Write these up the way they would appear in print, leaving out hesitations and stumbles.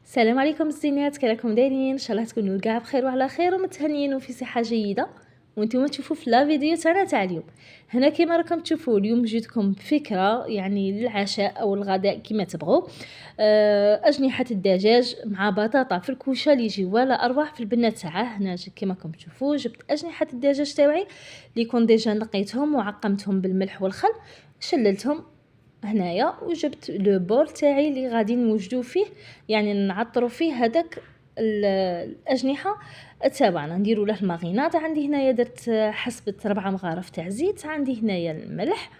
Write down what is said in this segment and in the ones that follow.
السلام عليكم الزينات، كي راكم دايرين؟ ان شاء الله تكونوا كاع بخير وعلى خير ومتهنيين وفي صحه جيده. وانتم تشوفوا في لا فيديو تاعنا تاع اليوم. هنا كما راكم تشوفوا اليوم جيتكم بفكره يعني للعشاء او الغداء كما تبغوا. اجنحه الدجاج مع بطاطا في الكوشه اللي يجي ولا اروح في البنه تاعه. هنا كما راكم تشوفوا جبت اجنحه الدجاج تاوعي اللي كون ديجا نقيتهم وعقمتهم بالملح والخل، شللتهم هنايا وجبت لو بول تاعي اللي غادي نوجدو فيه، يعني نعطروا فيه هذاك الاجنحه تاعنا، نديروا له الماغينات. عندي هنايا درت حسبة 4 مغارف تاع زيت، عندي هنايا الملح،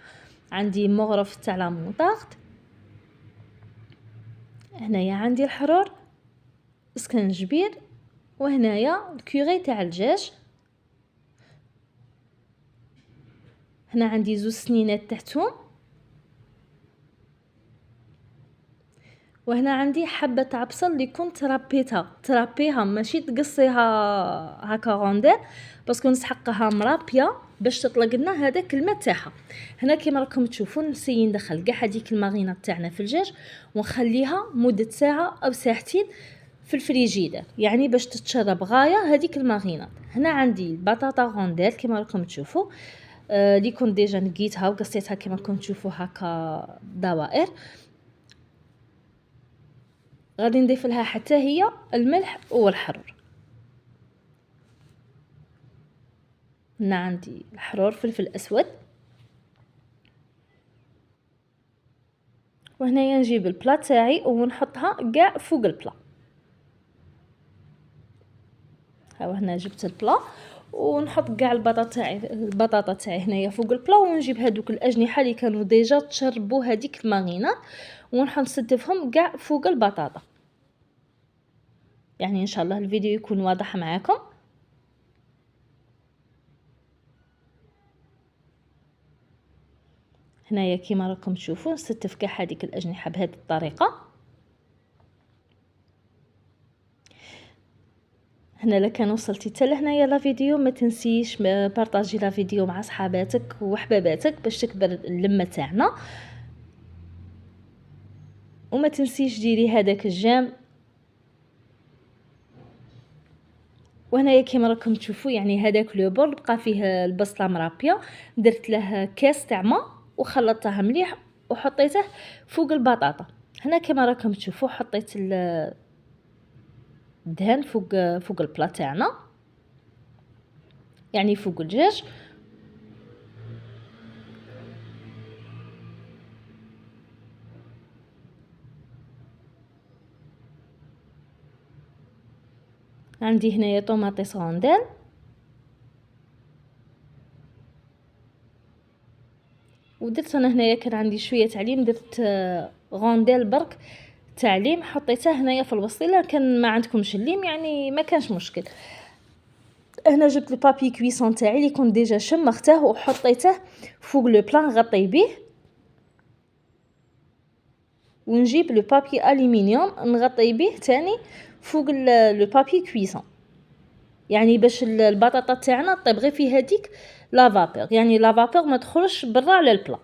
عندي مغرف تاع لا مونطارد، هنايا عندي الحرور، سكنجبير، وهنايا الكوري تاع الدجاج. هنا عندي 2 سنينات تاع ثوم، وهنا عندي حبة تاع بصل اللي كنت ترابيها ماشي تقصيها هكا غوندير، باسكو نسحقها مرابيه باش تطلق لنا هذاك الماء تاعها. هنا كيما راكم تشوفوا نسيي ندخل كاع هذيك الماغينات تاعنا في الدجاج ونخليها مده ساعه او ساعتين في الفريجيدر، يعني باش تتشرب غايه هذيك الماغينات. هنا عندي البطاطا غوندير كيما راكم تشوفوا، اللي كنت ديجا نقيتها وقصيتها كيما راكم تشوفوا هكا دوائر. غادي نضيف لها حتى هي الملح والحرور. هنا عندي الحرور فلفل اسود، وهنايا نجيب البلا تاعي ونحطها كاع فوق البلا. ها هنا جبت البلا ونحط كاع البطاطا تاعي هنايا فوق البلا، ونجيب هذوك الاجنحه اللي كانوا ديجا تشربوا هذيك الماغينات ونحط نستفهم كاع فوق البطاطا. يعني ان شاء الله الفيديو يكون واضح معاكم. هنايا كيما راكم تشوفوا نستف كاع هذيك الاجنحه بهذه الطريقه. هنا لكان وصلتي حتى لهنايا لا فيديو ما تنسيش بارطاجي لا فيديو مع صحاباتك وحباباتك باش تكبر اللمه تاعنا، وما تنسيش ديري هذاك الجام. وهنايا كيما راكم تشوفوا يعني هذاك لو بول بقى فيه البصله مرابيه، درت له كاس تاع ما وخلطتها مليح وحطيته فوق البطاطا. هنا كيما راكم تشوفوا حطيت الدهن فوق البلا تاعنا، يعني فوق الدجاج. عندي هنايا طوماطيس غونديل، ودرت انا هنايا كان عندي شويه تعليم، درت غونديل برك تعليم حطيته هنايا في الوسطيله. كان ما عندكمش الليم يعني ما كانش مشكل. هنا جبت البابي كويسون تاعي اللي كنت ديجا شمخته وحطيته فوق لو بلان غطي به، ونجيب لو بابي الومنيوم نغطي به تاني فوق لو بابي كويسون، يعني باش البطاطا تاعنا طيب غير في هذيك لا فابور، يعني لا فابور ما تخرجش برا على البلا.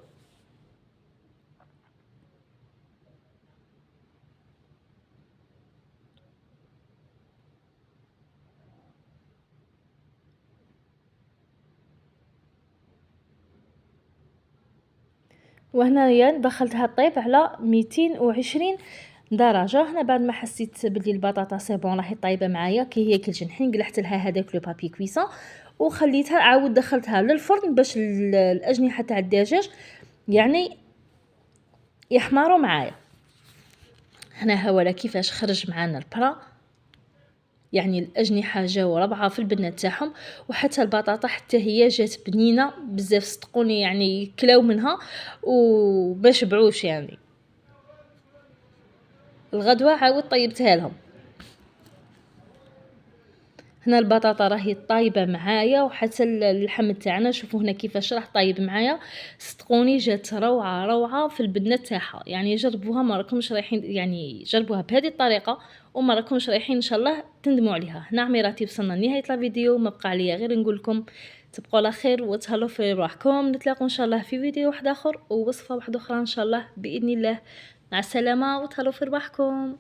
وهنايا دخلتها طيب على 220 درجه. هنا بعد ما حسيت بلي البطاطا سي بون راهي طايبه معايا كي هي كالجنحين، قلعت لها هذاك لو بابي كويسون وخليتها عاود دخلتها للفرن باش الاجنحه تاع الدجاج يعني يحمروا معايا. هنا هاولا كيفاش خرج معنا البرا، يعني الاجنحه جاو ربعه في البنه تاعهم، وحتى البطاطا حتى هي جات بنينه بزاف صدقوني، يعني كلاو منها وباش بعوش. يعني الغدوه عاود طيبتها لهم. هنا البطاطا راهي طايبه معايا، وحتى اللحم تاعنا شوفوا هنا كيفاش راه طايب معايا. صدقوني جات روعه روعه في البنه تاعها. يعني جربوها ما راكمش رايحين، يعني جربوها بهذه الطريقه وما راكمش رايحين ان شاء الله تندموا عليها. هنا عميراتي وصلنا لنهايه الفيديو، ما بقى عليا غير نقول لكم تبقوا على خير وتهلاو في روحكم. نتلاقوا ان شاء الله في فيديو واحد اخر ووصفه واحده اخرى ان شاء الله باذن الله. مع السلامه وتهلاو في رواحكم.